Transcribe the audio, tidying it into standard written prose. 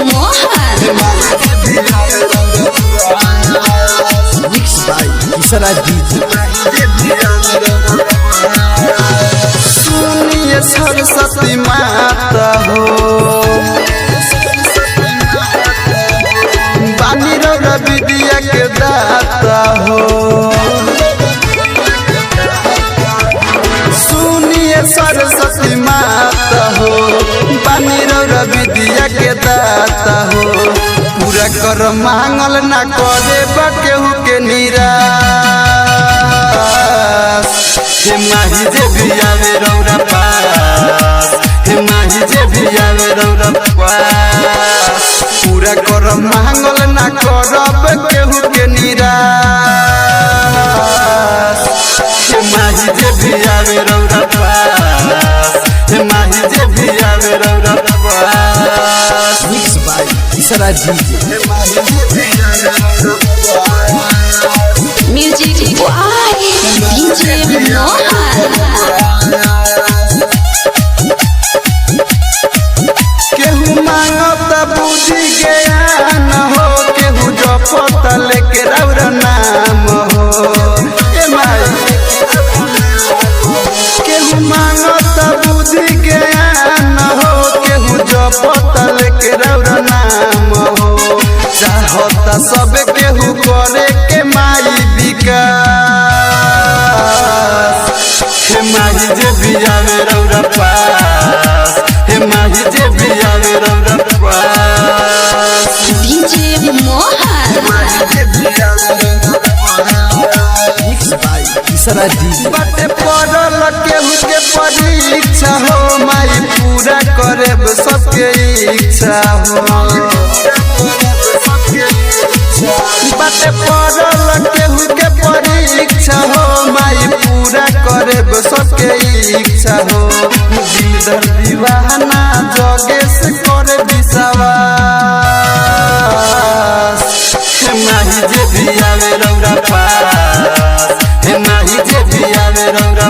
Mohan mix by इसरा DJ. सुनिए सरस्वती माता हो बानी रौरा विद्या के दाता हो। सुनिए सरस्वती माता हो बानी रौरा विद्या के दाता हो। पूरा कर मांगल ना करे केहू के निराश। हे माही जे भी आवे रौरा पास, हे माही जे भी आवे रौरा पास। पूरा कर मांगल ना करब केहू के निराश। हे माही जे भी आवे रौरा पास, हे माही जे भी आवे रौरा पास। मिक्स बाय इसरा DJ. Music boy DJ Mohan केहू मांगत बुद्धि ज्ञान हो, केहू जपत लेके रौर नाम हो। ए माई केहू मांगत बुद्धि ज्ञान हो, केहू जपत लेके रौर नाम हो। चाहत सब केहू करे के माई विकास। हे माही जे भी आवे रौरा पास, हे माही जे भी आवे रौरा पास। डीजे मोहन मिक्स बाय इसरा डीजे। बाटे पड़ल केहू के परीक्षा हो, माई पूरा करे सबके इच्छा हो। बाटे पड़ल केहू के परीक्षा हो, माई पूरा करे सबके इच्छा हो। दिलदार दीवाना जगेश करे विश्वास। हे माही जे भी आवे रौरा पास, हे माही जे भी आवे रौरा